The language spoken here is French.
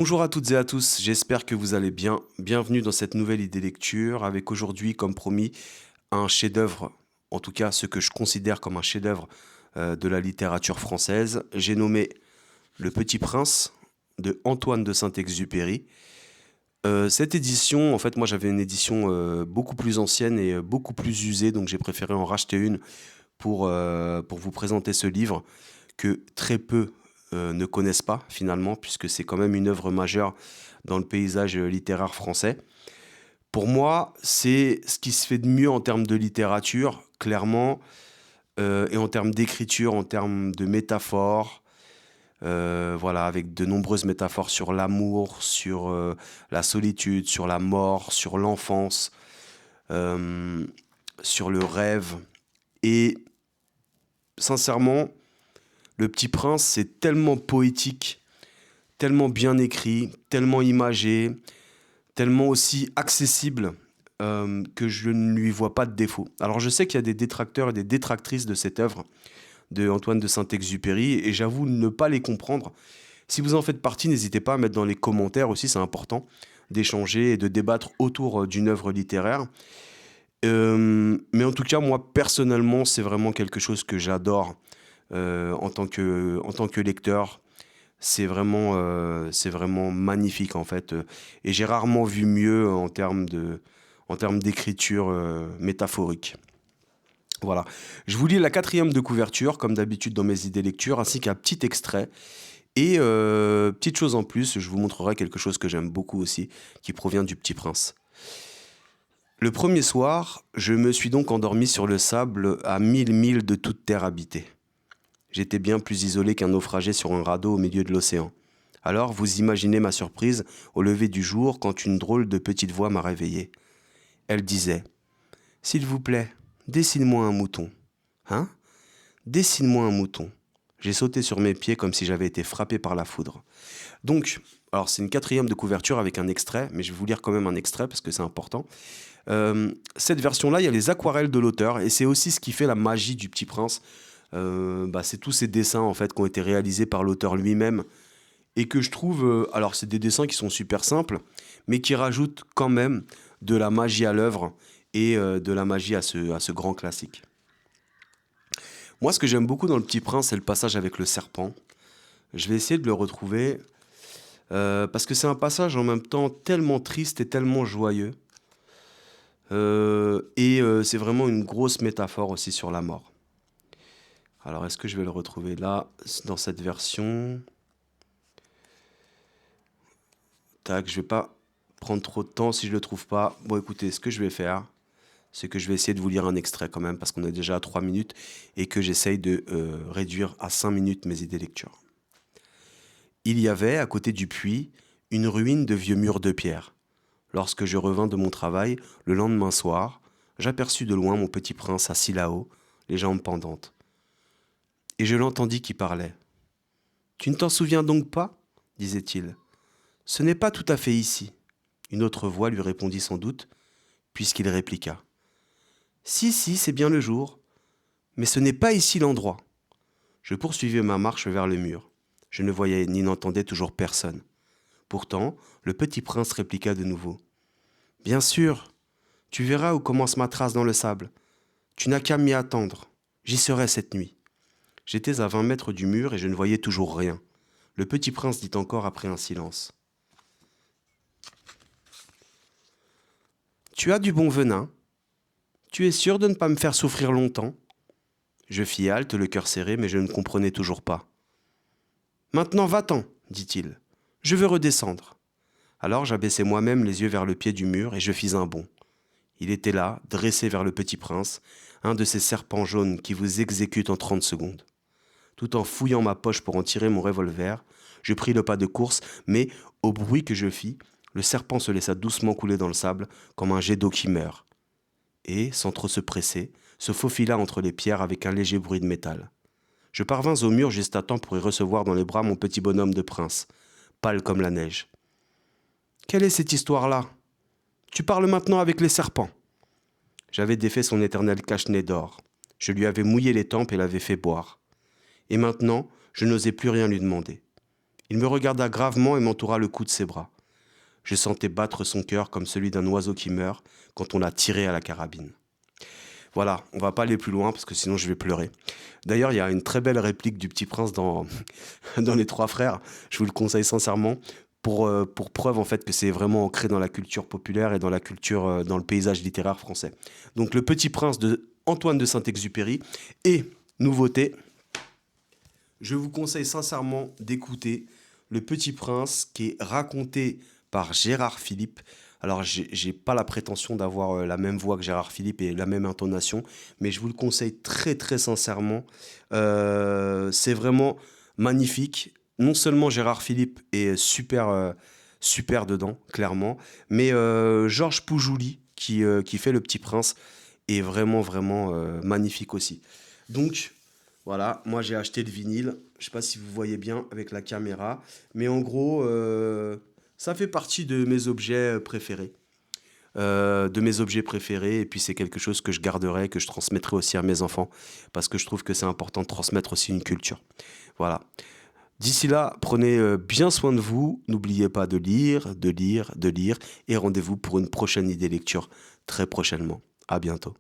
Bonjour à toutes et à tous, j'espère que vous allez bien. Bienvenue dans cette nouvelle idée lecture avec aujourd'hui, comme promis, un chef-d'œuvre, en tout cas ce que je considère comme un chef-d'œuvre de la littérature française. J'ai nommé Le Petit Prince de Antoine de Saint-Exupéry. Cette édition, en fait, moi j'avais une édition beaucoup plus ancienne et beaucoup plus usée, donc j'ai préféré en racheter une pour vous présenter ce livre que très peu ne connaissent pas finalement, puisque c'est quand même une œuvre majeure dans le paysage littéraire français. Pour moi, c'est ce qui se fait de mieux en termes de littérature, clairement, et en termes d'écriture, en termes de métaphores, voilà, avec de nombreuses métaphores sur l'amour, sur la solitude, sur la mort, sur l'enfance, euh, sur le rêve. Et sincèrement, Le Petit Prince, c'est tellement poétique, tellement bien écrit, tellement imagé, tellement aussi accessible que je ne lui vois pas de défaut. Alors je sais qu'il y a des détracteurs et des détractrices de cette œuvre de Antoine de Saint-Exupéry et j'avoue ne pas les comprendre. Si vous en faites partie, n'hésitez pas à mettre dans les commentaires aussi, c'est important d'échanger et de débattre autour d'une œuvre littéraire. Mais en tout cas, moi personnellement, c'est vraiment quelque chose que j'adore en tant que lecteur. C'est vraiment magnifique en fait. Et j'ai rarement vu mieux en termes d'écriture métaphorique. Voilà. Je vous lis la quatrième de couverture, comme d'habitude dans mes idées lecture, ainsi qu'un petit extrait. Et petite chose en plus, je vous montrerai quelque chose que j'aime beaucoup aussi, qui provient du Petit Prince. Le premier soir, je me suis donc endormi sur le sable à 1000 milles de toute terre habitée. J'étais bien plus isolé qu'un naufragé sur un radeau au milieu de l'océan. Alors vous imaginez ma surprise au lever du jour quand une drôle de petite voix m'a réveillé. Elle disait : « S'il vous plaît, dessine-moi un mouton. » Hein ? Dessine-moi un mouton. J'ai sauté sur mes pieds comme si j'avais été frappé par la foudre. Donc, alors c'est une quatrième de couverture avec un extrait, mais je vais vous lire quand même un extrait parce que c'est important. Cette version-là, il y a les aquarelles de l'auteur et c'est aussi ce qui fait la magie du Petit Prince. C'est tous ces dessins en fait qui ont été réalisés par l'auteur lui-même et que je trouve, alors c'est des dessins qui sont super simples, mais qui rajoutent quand même de la magie à l'œuvre et de la magie à ce grand classique. Moi, ce que j'aime beaucoup dans Le Petit Prince, c'est le passage avec le serpent. Je vais essayer de le retrouver parce que c'est un passage en même temps tellement triste et tellement joyeux. C'est vraiment une grosse métaphore aussi sur la mort. Alors, est-ce que je vais le retrouver là, dans cette version ? Tac, je vais pas prendre trop de temps si je le trouve pas. Bon, écoutez, ce que je vais faire, c'est que je vais essayer de vous lire un extrait quand même, parce qu'on est déjà à 3 minutes et que j'essaye de réduire à 5 minutes mes idées lecture. Il y avait, à côté du puits, une ruine de vieux murs de pierre. Lorsque je revins de mon travail, le lendemain soir, j'aperçus de loin mon petit prince assis là-haut, les jambes pendantes. Et je l'entendis qui parlait. « Tu ne t'en souviens donc pas ?» disait-il. « Ce n'est pas tout à fait ici. » Une autre voix lui répondit sans doute, puisqu'il répliqua. « Si, si, c'est bien le jour. Mais ce n'est pas ici l'endroit. » Je poursuivis ma marche vers le mur. Je ne voyais ni n'entendais toujours personne. Pourtant, le petit prince répliqua de nouveau. « Bien sûr, tu verras où commence ma trace dans le sable. Tu n'as qu'à m'y attendre. J'y serai cette nuit. » J'étais à 20 mètres du mur et je ne voyais toujours rien. Le petit prince dit encore après un silence. « Tu as du bon venin. Tu es sûr de ne pas me faire souffrir longtemps ? » Je fis halte, le cœur serré, mais je ne comprenais toujours pas. « Maintenant va-t'en, dit-il. Je veux redescendre. » Alors j'abaissai moi-même les yeux vers le pied du mur et je fis un bond. Il était là, dressé vers le petit prince, un de ces serpents jaunes qui vous exécutent en 30 secondes. Tout en fouillant ma poche pour en tirer mon revolver, je pris le pas de course, mais, au bruit que je fis, le serpent se laissa doucement couler dans le sable, comme un jet d'eau qui meurt. Et, sans trop se presser, se faufila entre les pierres avec un léger bruit de métal. Je parvins au mur juste à temps pour y recevoir dans les bras mon petit bonhomme de prince, pâle comme la neige. « Quelle est cette histoire-là ? Tu parles maintenant avec les serpents. » J'avais défait son éternel cache-nez d'or. Je lui avais mouillé les tempes et l'avais fait boire. Et maintenant, je n'osais plus rien lui demander. Il me regarda gravement et m'entoura le cou de ses bras. Je sentais battre son cœur comme celui d'un oiseau qui meurt quand on a tiré à la carabine. Voilà, on va pas aller plus loin parce que sinon je vais pleurer. D'ailleurs, il y a une très belle réplique du Petit Prince dans, dans Les Trois Frères. Je vous le conseille sincèrement pour preuve en fait que c'est vraiment ancré dans la culture populaire et dans la culture, dans le paysage littéraire français. Donc Le Petit Prince de Antoine de Saint-Exupéry et nouveauté, je vous conseille sincèrement d'écouter Le Petit Prince qui est raconté par Gérard Philippe. Alors, j'ai pas la prétention d'avoir la même voix que Gérard Philippe et la même intonation, mais je vous le conseille très très sincèrement. C'est vraiment magnifique. Non seulement Gérard Philippe est super, super dedans, clairement, mais Georges Poujouli, qui fait Le Petit Prince, est vraiment vraiment magnifique aussi. Donc, voilà, moi j'ai acheté le vinyle. Je sais pas si vous voyez bien avec la caméra, mais en gros, ça fait partie de mes objets préférés. Et puis c'est quelque chose que je garderai, que je transmettrai aussi à mes enfants, parce que je trouve que c'est important de transmettre aussi une culture. Voilà. D'ici là, prenez bien soin de vous, n'oubliez pas de lire, de lire, de lire, et rendez-vous pour une prochaine idée lecture très prochainement. À bientôt.